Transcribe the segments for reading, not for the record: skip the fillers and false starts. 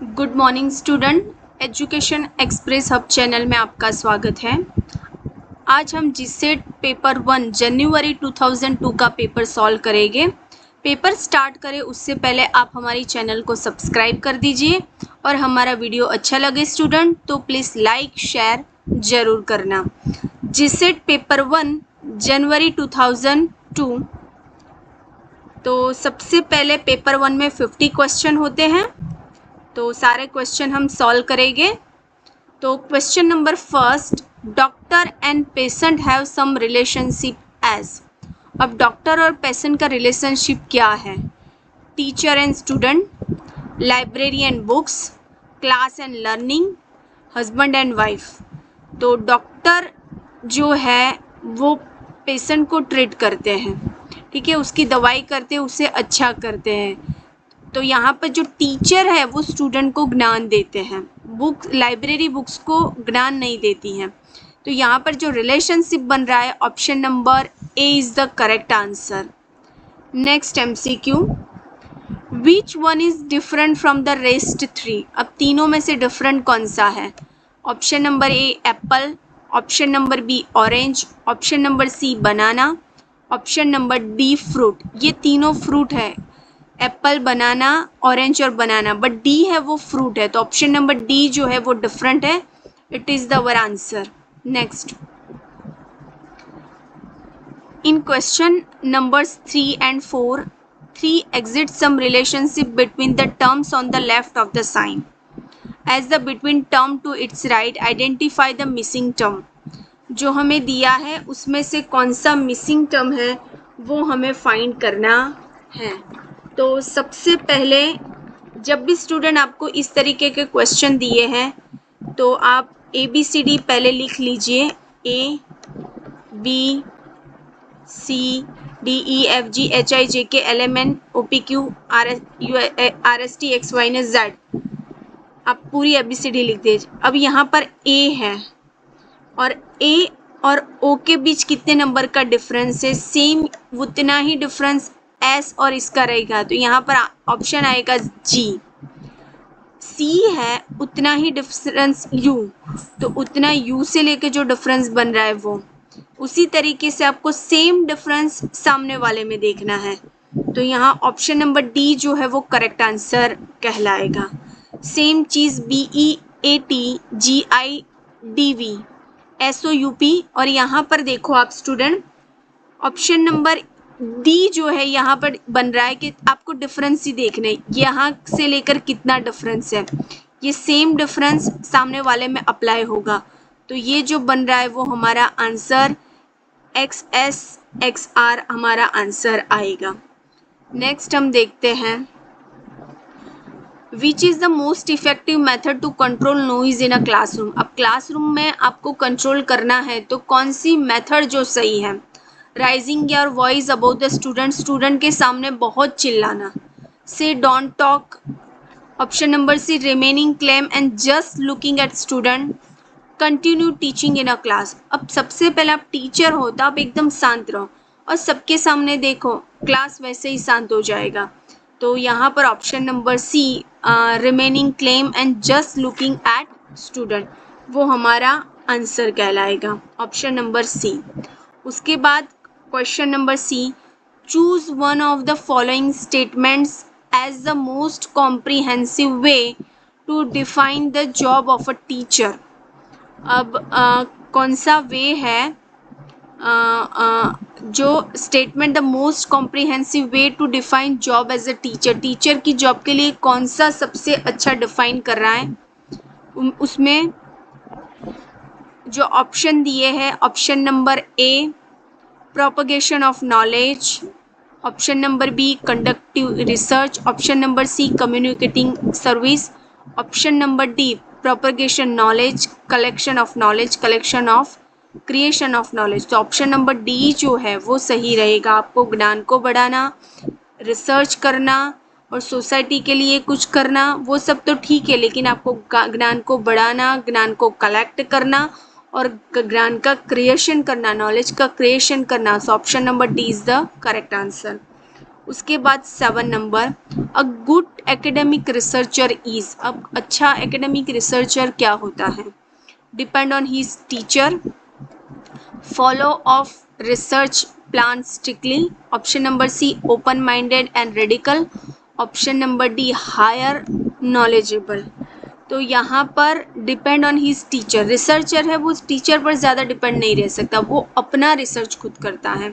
Good morning student. Education express hub channel में आपका स्वागत है। आज हम जीसेट पेपर 1 जनवरी 2002 का पेपर सॉल्व करेंगे। पेपर स्टार्ट करें उससे पहले आप हमारी चैनल को सब्सक्राइब कर दीजिए और हमारा वीडियो अच्छा लगे स्टूडेंट तो प्लीज़ लाइक शेयर ज़रूर करना। जीसेट पेपर 1 जनवरी 2002। तो सबसे पहले पेपर 1 में 50 क्वेश्चन होते हैं, तो सारे क्वेश्चन हम सॉल्व करेंगे। तो question number first, doctor and patient have some relationship as. अब डॉक्टर और पेशेंट का रिलेशनशिप क्या है? Teacher and student, library and books, class and learning, husband and wife. तो डॉक्टर जो है वो पेशेंट को ट्रीट करते हैं, ठीक है, उसकी दवाई करते हैं, उसे अच्छा करते हैं। तो यहाँ पर जो टीचर है वो स्टूडेंट को ज्ञान देते हैं, लाइब्रेरी बुक्स को ज्ञान नहीं देती हैं। तो यहाँ पर जो रिलेशनशिप बन रहा है option number A is the correct answer. Next MCQ, which one is different from the rest three. अब तीनों में से डिफरेंट कौन सा है? Option number A apple, option number B orange, option number C banana, option number D fruit. ये तीनों fruit है, एप्पल, बनाना, ऑरेंज और बनाना, बट डी है वो फ्रूट है, तो ऑप्शन नंबर डी जो है वो डिफरेंट है। It is the our answer. Next, in question numbers 3 and 4, 3 exhibit some relationship between the terms on the left of the sign. As the between term to its right, identify the missing term. जो हमें दिया है उसमें से कौन सा missing term है वो हमें फाइंड करना है। तो सबसे पहले जब भी स्टूडेंट आपको इस तरीके के क्वेश्चन दिए हैं तो आप ABCD पहले लिख लीजिए, A B C D E F G H I J K L M N O P Q R S T X Y Z। आप पूरी ABCD लिख दीजिए। अब यहाँ पर A है और A और O के बीच कितने नंबर का डिफरेंस है? सेम उतना ही डिफरेंस S और इसका रहेगा, तो यहाँ पर ऑप्शन आएगा G। C है उतना ही डिफरेंस U, तो उतना U से लेके जो डिफरेंस बन रहा है वो उसी तरीके से आपको सेम डिफरेंस सामने वाले में देखना है। तो यहाँ ऑप्शन नंबर डी जो है वो करेक्ट आंसर कहलाएगा। सेम चीज़ BEATGIDV SOUP, और यहाँ पर देखो आप स्टूडेंट, ऑप्शन नंबर डी जो है यहाँ पर बन रहा है कि आपको डिफरेंस ही देखना है, यहाँ से लेकर कितना डिफरेंस है, ये सेम डिफरेंस सामने वाले में अप्लाई होगा। तो ये जो बन रहा है वो हमारा आंसर XSXR हमारा आंसर आएगा। नेक्स्ट हम देखते हैं, which is the most effective method to control noise in a classroom. अब क्लासरूम में आपको कंट्रोल करना है तो कौन सी मेथड जो सही है? Raising your voice about the student, student के सामने बहुत चिल्लाना, say don't talk, option number C remaining claim and just looking at student, continue teaching in a class. अब सबसे पहले आप टीचर हो तो आप एकदम शांत रहो और सबके सामने देखो, क्लास वैसे ही शांत हो जाएगा। तो यहाँ पर option number C remaining claim and just looking at student वो हमारा आंसर कहलाएगा, ऑप्शन नंबर सी। उसके बाद question number C, choose one of the following statements as the most comprehensive way to define the job of a teacher. अब कौन सा way है जो statement the most comprehensive way to define job as a teacher, teacher की job के लिए कौन सा सबसे अच्छा डिफाइन कर रहा है? उसमें जो ऑप्शन दिए हैं, option number A propagation of knowledge, option number B conductive research, option number C communicating service, option number D propagation knowledge, collection of knowledge, collection of creation of knowledge. तो option number D जो है वो सही रहेगा। आपको ज्ञान को बढ़ाना, रिसर्च करना और सोसाइटी के लिए कुछ करना वो सब तो ठीक है, लेकिन आपको ज्ञान को बढ़ाना, ज्ञान को कलेक्ट करना और ज्ञान का क्रिएशन करना, नॉलेज का क्रिएशन करना। So option number D is the correct answer. उसके बाद 7 number, a good academic researcher is, अब अच्छा एकेडमिक रिसर्चर क्या होता है? Depend on his teacher, follow of research plan strictly, option number C open minded and radical, option number D higher knowledgeable. तो यहाँ पर depend on his teacher, researcher है वो टीचर पर ज़्यादा डिपेंड नहीं रह सकता, वो अपना रिसर्च खुद करता है।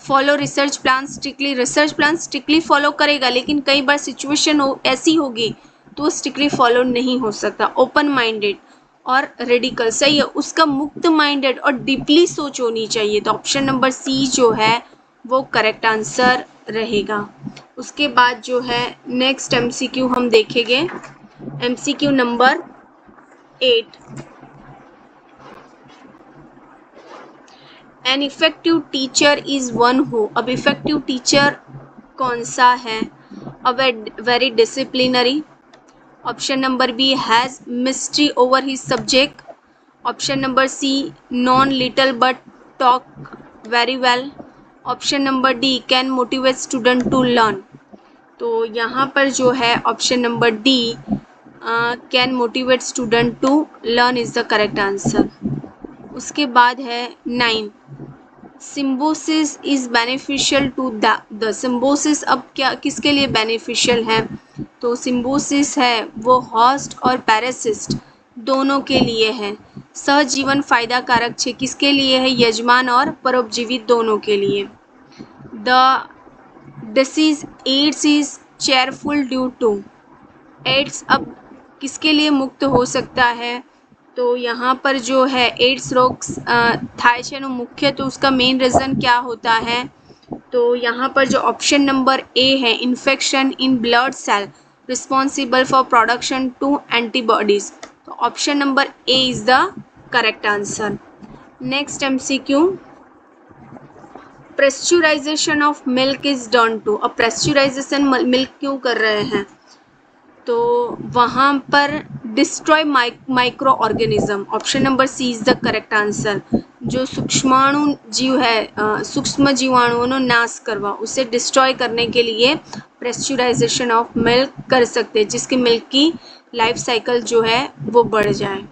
Follow research plan strictly, research plan strictly follow करेगा, लेकिन कई बार सिचुएशन ऐसी होगी तो स्ट्रिक्टली फॉलो नहीं हो सकता। ओपन माइंडेड और रेडिकल, सही है, उसका मुक्त माइंडेड और डीपली सोच होनी चाहिए, तो ऑप्शन नंबर सी जो है वो करेक्ट आंसर रहेगा। उसके बाद जो है नेक्स्ट एमसीक्यू हम देखेंगे, MCQ number 8, an effective teacher is one who, अब इफेक्टिव टीचर कौन सा है? A very disciplinary, option number B has mystery over his subject, option number C known little but talk very well, option number D can motivate student to learn. तो यहाँ पर जो है option number D can motivate student to learn is the correct answer. उसके बाद है 9, symbiosis is beneficial to the Symbiosis, अब क्या किसके लिए बेनिफिशियल है? तो सिम्बोसिस है वो होस्ट और पैरासिस्ट दोनों के लिए है। सहजीवन फायदा कारक है किसके लिए है? यजमान और परोपजीवी दोनों के लिए। The disease AIDS is cheerful due to, AIDS अब किसके लिए मुक्त हो सकता है? तो यहाँ पर जो है एड्स रोग थायशनु मुख्य, तो उसका मेन रीज़न क्या होता है? तो यहाँ पर जो ऑप्शन नंबर ए है, infection in blood cell responsible for production to antibodies, तो option number A is the correct answer. Next MCQ, pasteurisation of milk is done to, अब प्रेस्चुराइजेशन मिल्क क्यों कर रहे हैं? तो वहाँ पर destroy micro organism, option number C is the correct answer. जो सूक्ष्माणु जीव है, सूक्ष्म जीवाणुओं नो नाश करवा, उसे डिस्ट्रॉय करने के लिए प्रेस्चुराइजेशन ऑफ मिल्क कर सकते हैं, जिसकी मिल्क की लाइफ साइकिल जो है वो बढ़ जाए।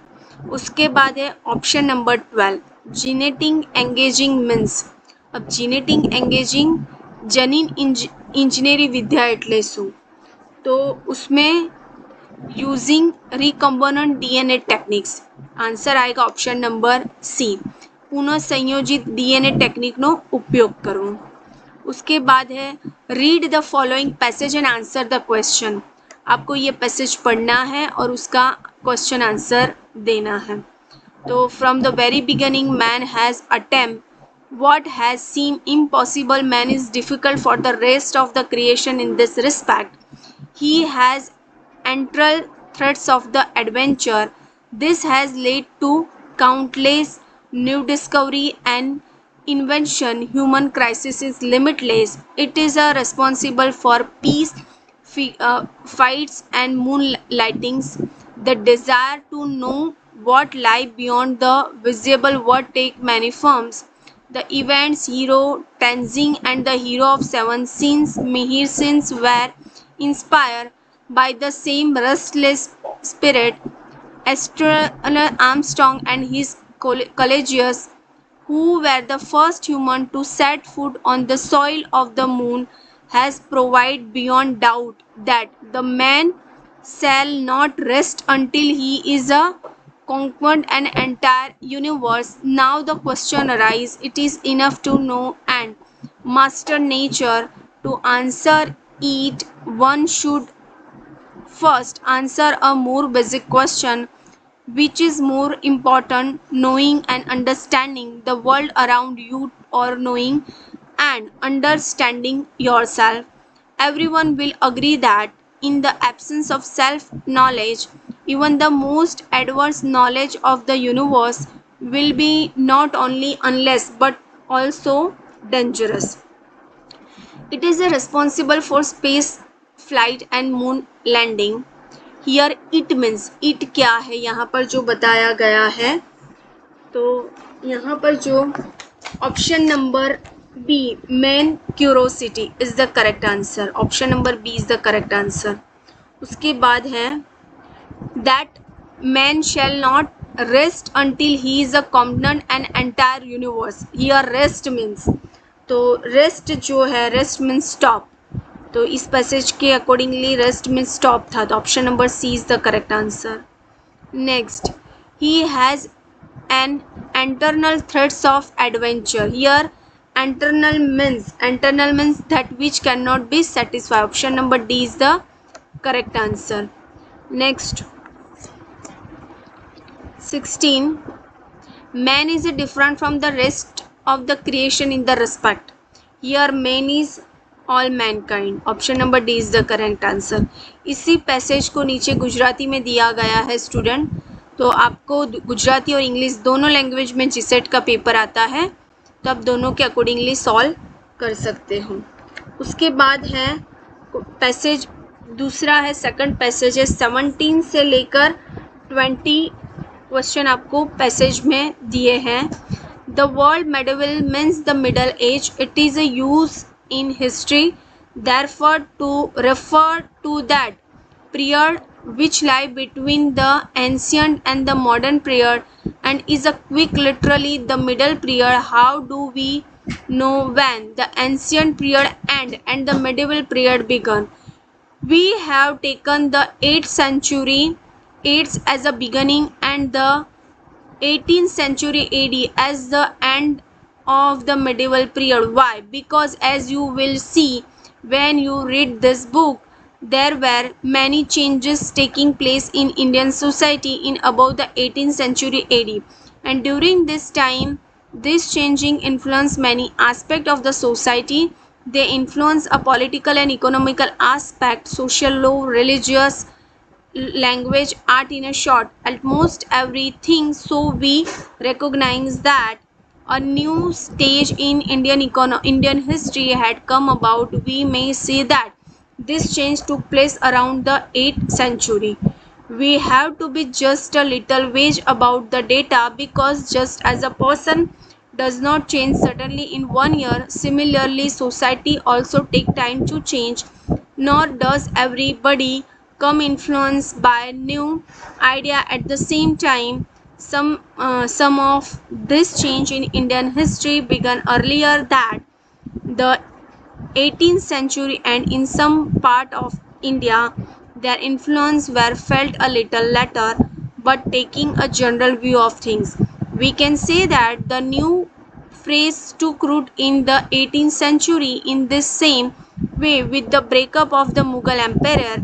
उसके बाद है ऑप्शन नंबर 12, जीनेटिंग एंगेजिंग मीन्स, अब जीनेटिंग एंगेजिंग जनीन इंजीनियरी विद्या एटले શું? तो उसमें यूजिंग रिकम्बोनेंट डीएनए टेक्निक्स, आंसर आएगा ऑप्शन नंबर सी, पुनः संयोजित डीएनए टेक्निक नो उपयोग करो। उसके बाद है read the following passage and answer the question, आपको ये पैसेज पढ़ना है और उसका क्वेश्चन आंसर देना है। तो from the very beginning man has attempt what has seemed impossible, man is difficult for the rest of the creation in this respect. He has entered threats of the adventure. This has led to countless new discovery and invention. Human crisis is limitless. It is responsible for peace, fights and moonlightings. The desire to know what lie beyond the visible world take many forms. The events hero Tenzing and the hero of Seven Sins, Mihir Sins, were inspired by the same restless spirit. Astronomer Armstrong and his colleagues, who were the first human to set foot on the soil of the moon, has provided beyond doubt that the man shall not rest until he is a conquered an entire universe. Now the question arises, it is enough to know and master nature. To answer it, one should first answer a more basic question, which is more important, knowing and understanding the world around you, or knowing and understanding yourself? Everyone will agree that in the absence of self-knowledge, even the most advanced knowledge of the universe will be not only unless but also dangerous. It is responsible for space flight and moon landing. Here it means, it क्या है यहाँ पर जो बताया गया है? तो यहाँ पर जो option number B. Main curiosity is the correct answer. Option number B is the correct answer. उसके बाद है that man shall not rest until he is a command an entire universe. Here rest means, तो rest जो है rest means stop. तो इस passage के accordingly rest में स्टॉप था, तो option number C is the correct answer. Next, he has an internal threats of adventure. Here internal means that which cannot be satisfied. Option number D is the correct answer. Next, 16, man is different from the rest of the creation in the respect. Here man is all Mankind. Option number D is the correct answer. इसी passage को नीचे गुजराती में दिया गया है student, तो आपको गुजराती और इंग्लिश दोनों लैंग्वेज में जीसेट का पेपर आता है, तो आप दोनों के अकॉर्डिंगली सॉल्व कर सकते हो. उसके बाद है पैसेज दूसरा है, सेकंड पैसेज है. 17 से लेकर 20 क्वेश्चन आपको पैसेज में दिए हैं. The word medieval means the middle age. It is a use in history, therefore to refer to that period which lie between the ancient and the modern period and is a quick literally the middle period. How do we know when the ancient period end and the medieval period began? We have taken the 8th century as a beginning and the 18th century AD as the end of the medieval period. Why? Because as you will see when you read this book, there were many changes taking place in Indian society in about the 18th century AD, and during this time this changing influenced many aspects of the society. They influence a political and economical aspect, social law, religious, language, art, in a short, almost everything. So we recognize that a new stage in Indian history had come about. We may say that this change took place around the 8th century. We have to be just a little vague about the data, because just as a person does not change suddenly in 1 year, similarly society also take time to change, nor does everybody come influenced by new idea at the same time. Some of this change in Indian history began earlier than the 18th century, and in some part of India their influence were felt a little later. But taking a general view of things, we can say that the new phrase took root in the 18th century. In this same way, with the breakup of the Mughal Empire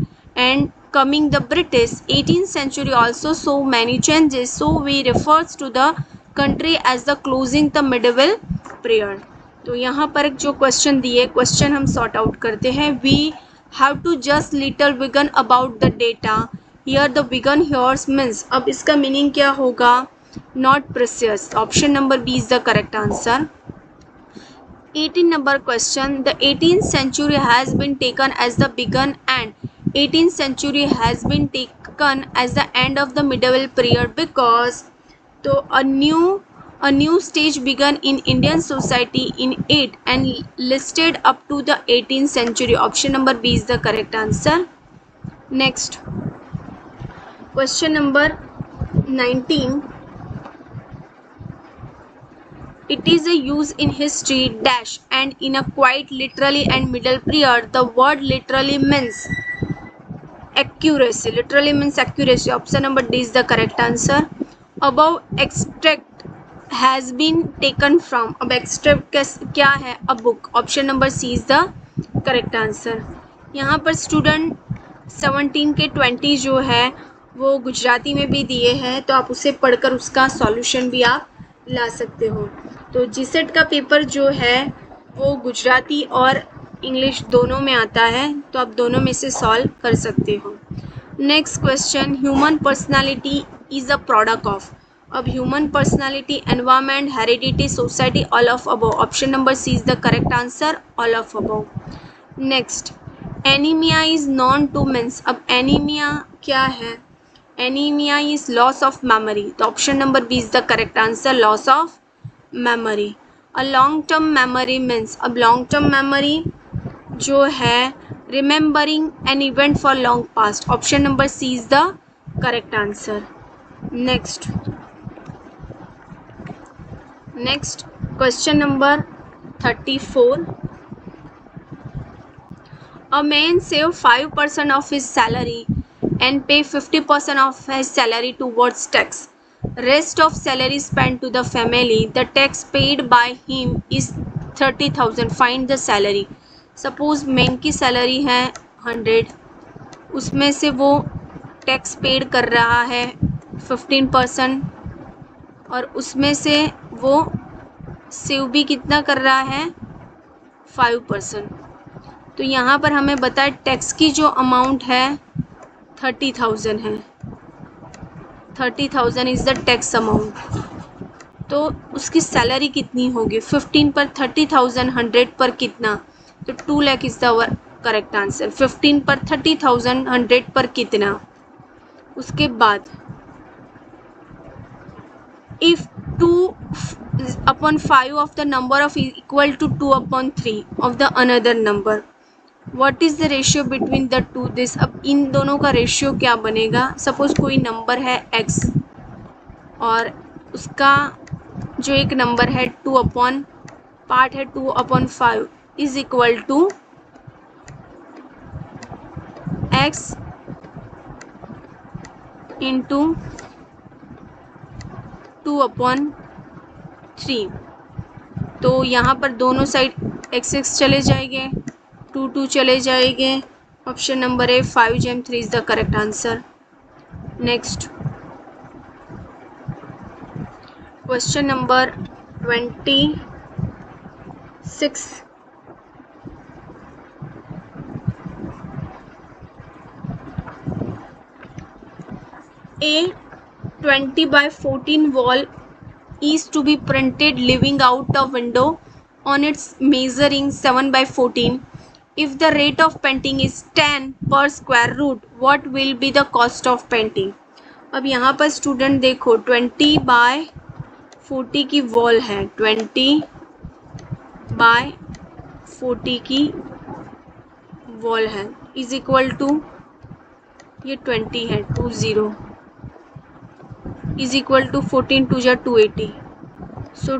and coming the British, 18th century also saw many changes, so we refers to the country as the closing the medieval period. तो यहाँ पर जो question दिए, question हम sort out करते हैं. We have to just little begin about the data. Here the begin here's means, अब इसका मीनिंग क्या होगा? Not precious. Option number B is the correct answer. 18 number question. The 18th century has been taken as the begun and 18th century has been taken as the end of the medieval period because तो a new stage began in Indian society in 8 and listed up to the 18th century. Option number B is the correct answer. Next, question number 19. It is a use in history dash and in a quite literally and middle period. The word literally means accuracy. Literally means accuracy. Option number D is the correct answer. Above extract has been taken from. अब extract क्या है? A book. Option number C is the correct answer. यहाँ पर student 17 के 20 जो है वो गुजराती में भी दिए हैं, तो आप उसे पढ़कर उसका सॉल्यूशन भी आप ला सकते हो. तो जीसेट का पेपर जो है वो गुजराती और इंग्लिश दोनों में आता है, तो आप दोनों में से सॉल्व कर सकते हो. Next question. Human personality is a product of. अब human personality, environment, heredity, society, all of above. Option number C is the correct answer, all of above. Next, anaemia is known to means. अब anaemia क्या है? Anaemia is loss of मेमोरी. तो option number B is the correct आंसर, लॉस ऑफ memory. A long term memory means, अब long term memory जो है remembering an event for long past. Option number C is the correct answer. Next question number 34. A man save 5% of his salary and pay 50% of his salary towards tax. Rest of salary spent to the family. The tax paid by him is 30,000. Find the salary. Suppose man की salary है 100, उसमें से वो tax paid कर रहा है 15% और उसमें से वो सेव भी कितना कर रहा है 5%. तो यहाँ पर हमें बताए टैक्स की जो अमाउंट है 30,000 है. 30,000 इज़ द टैक्स अमाउंट. तो उसकी सैलरी कितनी होगी 15 पर 30,000, 100 पर कितना, तो 2 lakh is the correct answer. 15 पर 30,000, 100 पर कितना. उसके बाद if 2/5 of the number of equal to 2/3 of the another number, what is the ratio between the two this. अब इन दोनों का रेशियो क्या बनेगा. सपोज कोई नंबर है x और उसका जो एक नंबर है 2 पार्ट है 2/5 is equal to x into 2/3. तो यहाँ पर दोनों साइड x चले जाएंगे, 2 चले जाएंगे. ऑप्शन नंबर ए 5 जेम 3 is the correct answer. Next question number 26. A 20/14 wall is to be printed leaving out a window on its measuring 7/14. If the rate of painting is 10 per square root, what will be the cost of painting. अब यहाँ पर student देखो 20/40 की wall है, 20/40 की wall है is equal to ये 20 है 20 इज इक्वल टू 14 2 जा 280. सो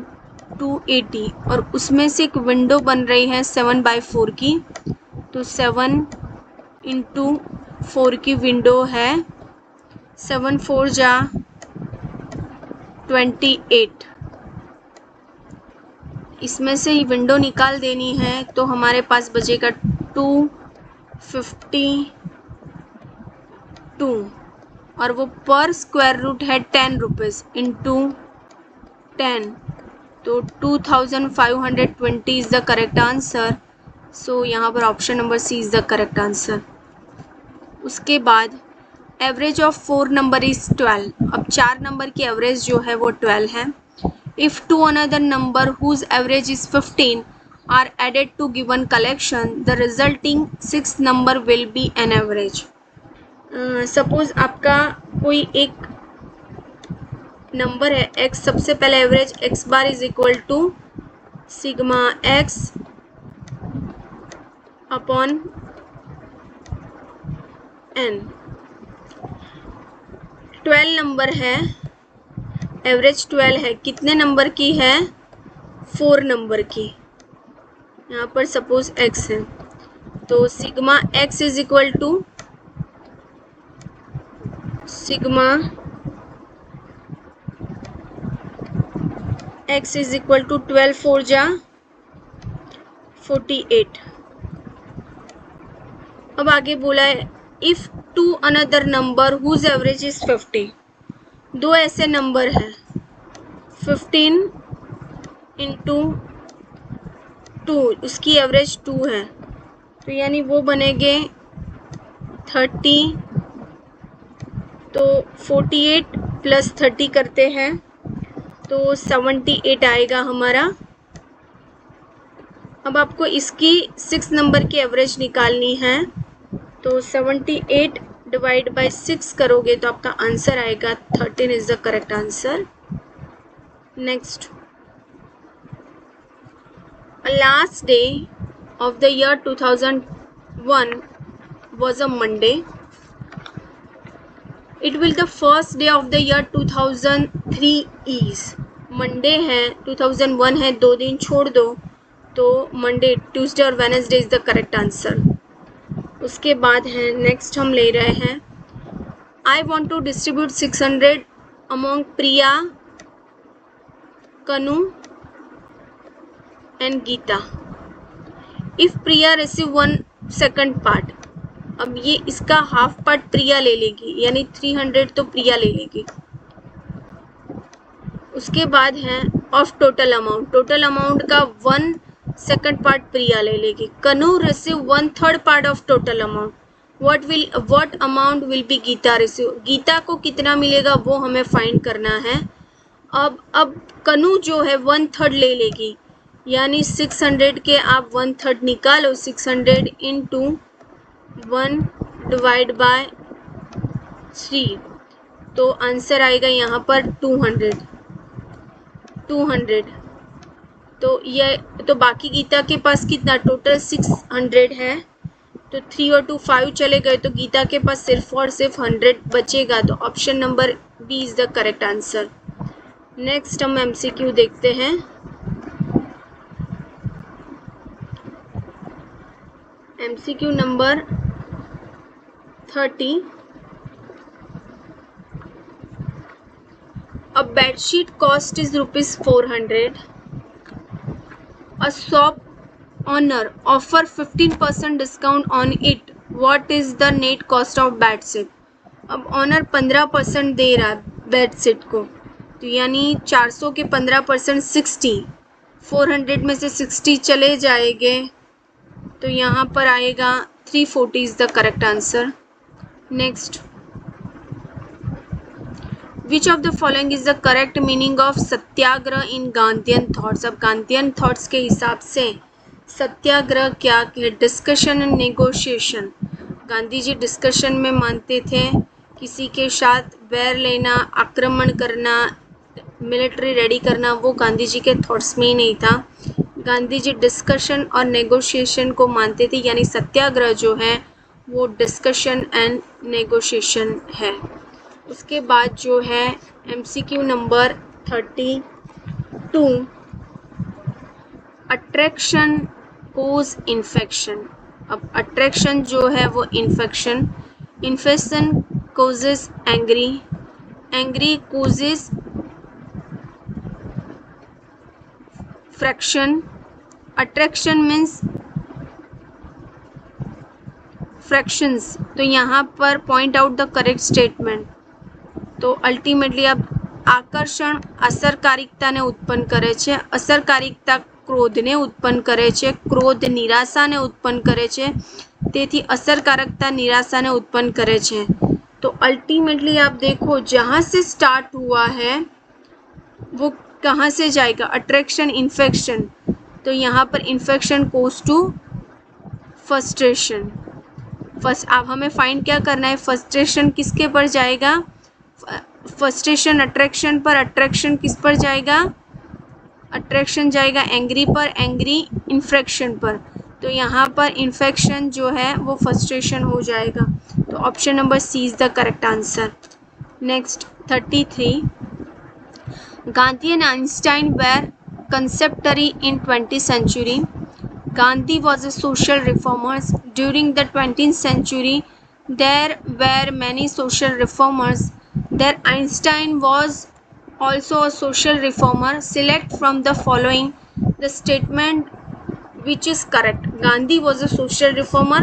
280 और उसमें से एक विंडो बन रही है 7/4 की. तो 7 इंटू 4 की विंडो है 7 4 जा 28. इसमें से ही विंडो निकाल देनी है तो हमारे पास बचेगा 252 और वो पर स्क्वायर रूट है 10 रुपीज़ इंटू 10. तो 2520 is the correct answer. So यहाँ पर option number C is the correct answer. उसके बाद एवरेज ऑफ 4 नंबर इज़ 12. अब 4 नंबर की एवरेज जो है वो 12 है. If two another number whose average is 15 are added to given collection, the resulting 6 number will be an average. Suppose आपका कोई एक नंबर है x, सबसे पहले average x bar is equal to sigma x upon n. 12 number है, average 12 है, कितने नंबर की है 4 नंबर की. यहाँ पर सपोज x है तो sigma x is equal to sigma x is equal to 12 4 जा 48. अब आगे बोला है if two another number whose average is 50. दो ऐसे नंबर हैं 15 इंटू 2, उसकी एवरेज 2 है तो यानी वो बनेंगे 30. तो 48 प्लस 30 करते हैं तो 78 आएगा हमारा. अब आपको इसकी 6 नंबर की एवरेज निकालनी है तो 78 डिवाइड बाय 6 करोगे तो आपका आंसर आएगा 13 is the correct answer. Next last day of the year 2001 was a Monday. It will the first day of the year 2003 is Monday है, 2001 है, 2 दिन छोड़ दो तो Monday, Tuesday और Wednesday is the correct answer. उसके बाद है नेक्स्ट हम ले रहे हैं I want to distribute 600 among Priya, Kanu and Geeta. If Priya receive 1 second part, अब ये इसका हाफ पार्ट प्रिया ले लेगी यानी 300 तो प्रिया ले लेगी. उसके बाद है ऑफ टोटल अमाउंट का 1 सेकंड पार्ट प्रिया ले लेगी. Kanu receive 1/3 part of total amount. What amount will be Geeta receive. Geeta को कितना मिलेगा वो हमें फाइंड करना है. अब कनु जो है 1/3 ले लेगी यानी 600 के आप 1/3 निकालो. 600 इंटू 1 डिवाइड बाय 3 तो आंसर आएगा यहाँ पर 200. तो ये तो बाकी गीता के पास कितना टोटल 600 है तो 3 और 2 5 चले गए तो गीता के पास सिर्फ और सिर्फ 100 बचेगा. तो option number B is the correct answer. Next हम एमसीक्यू देखते हैं. MCQ number 30. A bedsheet cost is ₹400. A shop owner offer 15% discount on it. What is the net cost of bedsheet? अब ऑनर 15% दे रहा है बेडशीट को तो यानी 400 के 15% 60. 400 में से 60 चले जाएंगे तो यहाँ पर आएगा 340 is the correct answer. Next Which of the following is the correct meaning of satyagraha in Gandhian thoughts? अब गांधीयन थॉट्स के हिसाब से सत्याग्रह क्या है? Discussion and negotiation. Gandhi ji discussion में मानते थे किसी के साथ बैर लेना, आक्रमण करना, मिलिट्री रेडी करना वो गांधी जी के थॉट्स में ही नहीं था. गांधी जी डिस्कशन और नेगोशिएशन को मानते थे यानी सत्याग्रह जो है वो डिस्कशन एंड नेगोशिएशन है. उसके बाद जो है एमसीक्यू नंबर 32. अट्रैक्शन कोज इन्फेक्शन. अब अट्रैक्शन जो है वो infection. Infection causes angry. Angry causes fraction. Attraction means fractions. तो यहाँ पर point out the correct statement. तो अल्टिमेटली अब આકર્ષણ અસરકારિકતાને ઉત્પન્ન કરે છે, અસરકારિકતા ક્રોધને ઉત્પન્ન કરે છે, ક્રોધ નિરાશાને ઉત્પન્ન કરે છે, તેથી અસરકારકતા નિરાશાને ઉત્પન્ન કરે છે. तो अल्टीमेटली आप देखो जहाँ से स्टार्ट हुआ है वो कहाँ से जाएगा? Attraction infection. तो यहाँ पर इन्फेक्शन कोज टू फ्रस्ट्रेशन. अब हमें फाइंड क्या करना है? फ्रस्ट्रेशन किसके पर जाएगा? फ्रस्ट्रेशन अट्रैक्शन पर. अट्रैक्शन किस पर जाएगा? अट्रैक्शन जाएगा एंग्री पर, एंग्री इन्फेक्शन पर. तो यहाँ पर इन्फेक्शन जो है वो फ्रस्ट्रेशन हो जाएगा. तो option number C is the correct answer. Next 33. Gandhi and Einstein were conceptory in 20th century. Gandhi was a social reformer. During the 20th century, there were many social reformers. There Einstein was also a social reformer. Select from the following the statement which is correct. Gandhi was a social reformer.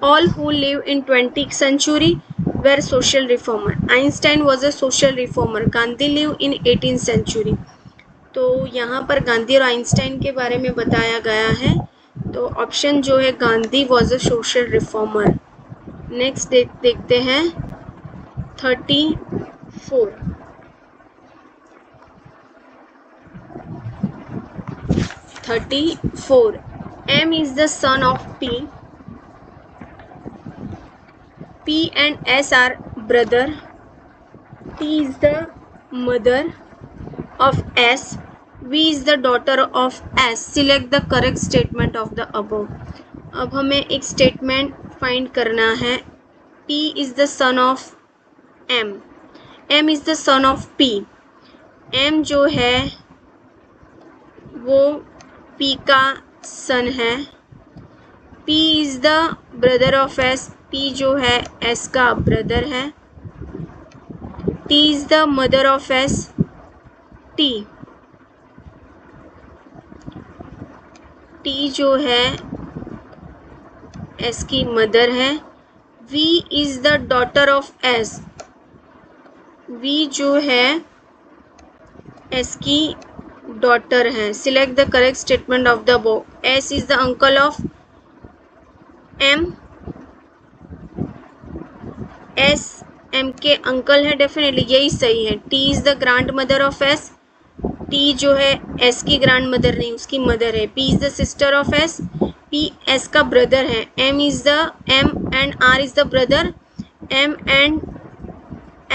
All who live in 20th century were social reformer. Einstein was a social reformer. Gandhi lived in 18th century. तो यहाँ पर गांधी और Einstein के बारे में बताया गया है. तो ऑप्शन जो है Gandhi was a social reformer. Next देखते हैं 34. M is the son of P. P and S are brother. T is the mother of S. V is the daughter of S. Select the correct statement of the above. अब हमें एक statement find करना है. P is the son of M. M is the son of P. M जो है वो P का सन है. P is the brother of S. P जो है S का ब्रदर है. T is the mother of S. T जो है S की मदर है. V is the daughter of S. V जो है S की डॉटर है. Select the correct statement of the above. S is the uncle of M. S M के uncle है, डेफिनेटली यही सही है. T is the grandmother of S. T जो है S की ग्रैंड मदर नहीं, उसकी मदर है. P is the sister of S. P S का ब्रदर है. M is the M and R is the brother. M and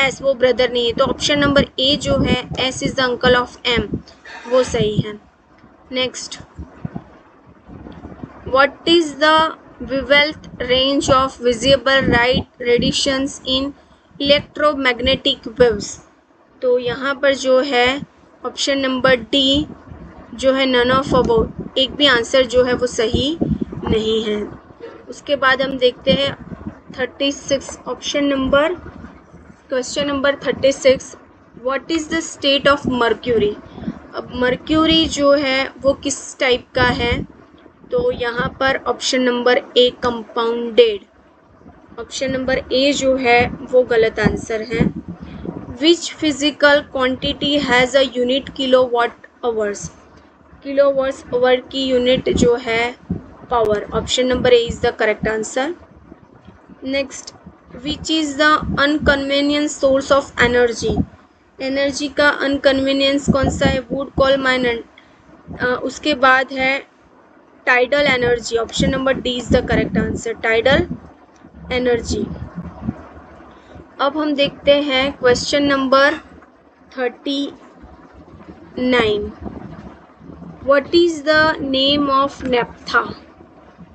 S वो brother नहीं है, तो ऑप्शन नंबर A जो है S is the uncle of M वो सही है. Next, what is the wavelength range of visible light radiations in electromagnetic waves? तो यहाँ पर जो है ऑप्शन नंबर डी जो है नन ऑफ अबोव, एक भी आंसर जो है वो सही नहीं है. उसके बाद हम देखते हैं 36 option number, question number 36, what is the state of mercury? अब मर्क्यूरी जो है वो किस टाइप का है? तो यहाँ पर option number A compounded, option number A जो है वो गलत आंसर है. Which physical quantity has a unit kilowatt hours? Kilowatt hour की यूनिट जो है power. Option number A is the correct answer. Next, which is the inconvenience source of energy? Energy का inconvenience कौन सा है? Wood, coal, mine. उसके बाद है tidal energy. Option number D is the correct answer, tidal energy. अब हम देखते हैं question number 39, what is the name of naphtha?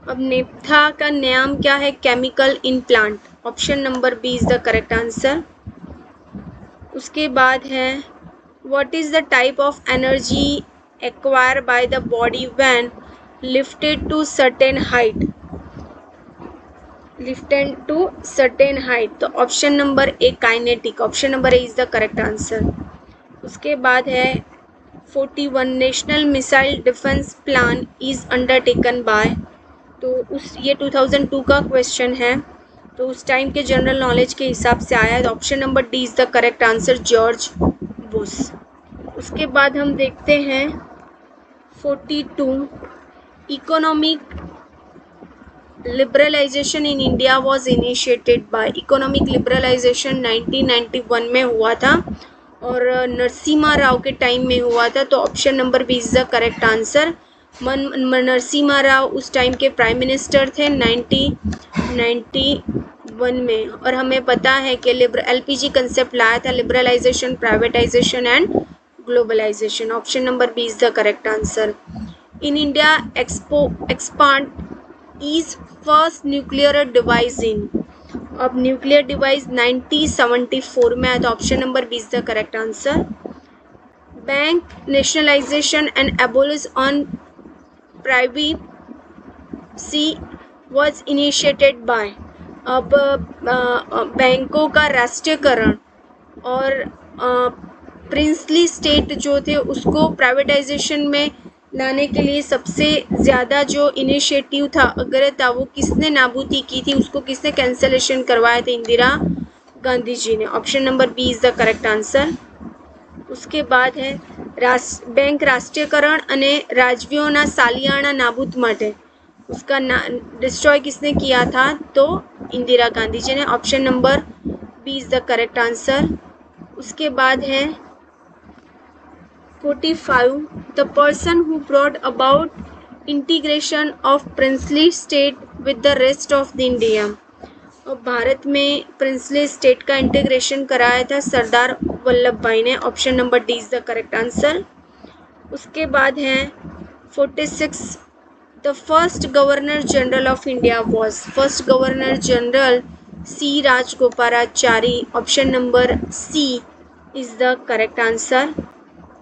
अब नेप्था का नाम क्या है? Chemical in plant. Option number B is the correct answer. उसके बाद है what is the type of energy acquire by the body when lifted to certain height? Lifted to certain height, तो option number A kinetic, option number A is the correct answer. उसके बाद है 41 national missile defence plan is undertaken by, तो ये 2002 का question है, तो उस टाइम के जनरल नॉलेज के हिसाब से आया है. तो option number D is the correct answer, George Bush. उसके बाद हम देखते हैं 42, economic liberalization in India was initiated by. Economic liberalization 1991 में हुआ था और नरसिम्हा राव के टाइम में हुआ था, तो option number B is the correct answer. Narasimha Rao उस टाइम के प्राइम मिनिस्टर थे 1991 में, और हमें पता है कि एलपीजी कंसेप्ट लाया था, liberalisation, privatisation and globalisation. Option number B is the correct answer. In India expand is first nuclear device in. अब न्यूक्लियर डिवाइस 1974 में आया, तो option number B is the correct answer. Bank nationalisation and abolish on privacy was initiated by. अब बैंकों का राष्ट्रीयकरण और princely state जो थे उसको प्राइवेटाइजेशन में लाने के लिए सबसे ज़्यादा जो इनिशिएटिव था अगर था वो किसने नाबूदी की थी, उसको किसने कैंसलेशन करवाया था? इंदिरा गांधी जी ने. Option number B is the correct answer. उसके बाद है बैंक राष्ट्रीयकरण અને રાજવીઓના સાલિયાણા નાબૂદ માટે उसका डिस्ट्रॉय किसने किया था? तो इंदिरा गांधी जी ने. Option number B is the correct answer. उसके बाद है 45, the person who brought about integration of princely state with the rest of the India. और भारत में प्रिंसली स्टेट का इंटीग्रेशन कराया था सरदार वल्लभ भाई ने. Option number D is the correct answer. उसके बाद है 46, the first governor general of India was, first governor general C Rajagopalachari, option number C is the correct answer.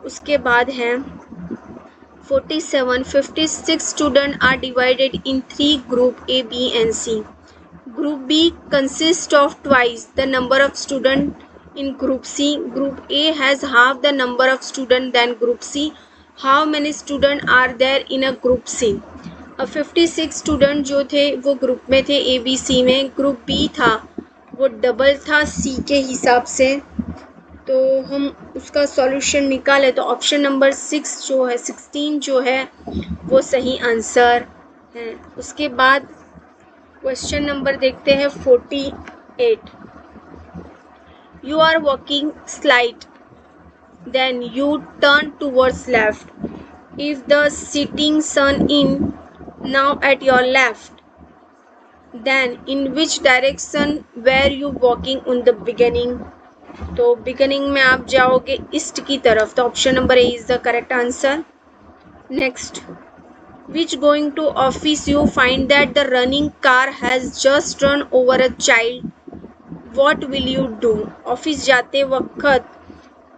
उसके बाद है 47, 56 student are divided in 3 group A, B and C. Group B consists of twice the number of students in Group C. Group A has half the number of students than Group C. How many students are there in a Group C? 56 student जो थे वो group में थे A, B, C में। Group B था वो double था C के हिसाब से, तो हम उसका सॉल्यूशन निकालें तो ऑप्शन नंबर 6 जो है 16 जो है वो सही आंसर है। उसके बाद क्वेश्चन नंबर देखते हैं 48, you are walking slide then you turn towards left if the sitting sun in now at your left then in which direction were you walking in the beginning. तो beginning में आप जाओगे east की तरफ, तो option number A is the correct answer. Next, which going to office you find that the running car has just run over a child, what will you do? Office जाते वक्त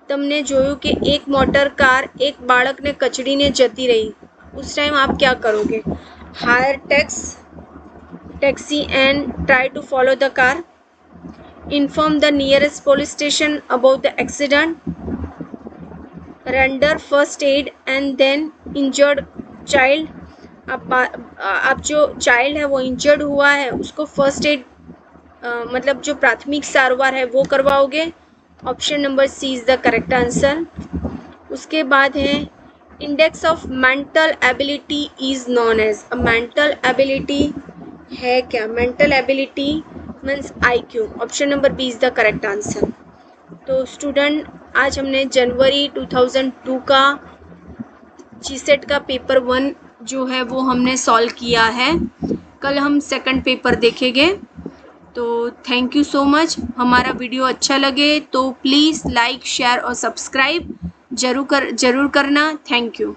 તમને જોયું કે એક મોટર કાર એક બાળકને કચડીને જતી રહી, उस टाइम आप क्या करोगे? Hire taxi and try to follow the car, inform the nearest police station about the accident, render first aid and then injured child, आप जो चाइल्ड है वो इंजर्ड हुआ है उसको फर्स्ट एड मतलब जो प्राथमिक सारवार है वो करवाओगे, option number C is the correct answer. उसके बाद है index of mental ability is known age, mental ability है क्या? Mental ability means IQ, option number B is the correct answer. तो स्टूडेंट आज हमने जनवरी 2002 का GSET का पेपर 1 जो है वो हमने सॉल्व किया है। कल हम सेकंड पेपर देखेंगे। तो थैंक यू सो मच। हमारा वीडियो अच्छा लगे तो प्लीज़ लाइक, शेयर और सब्सक्राइब ज़रूर करना। Thank you.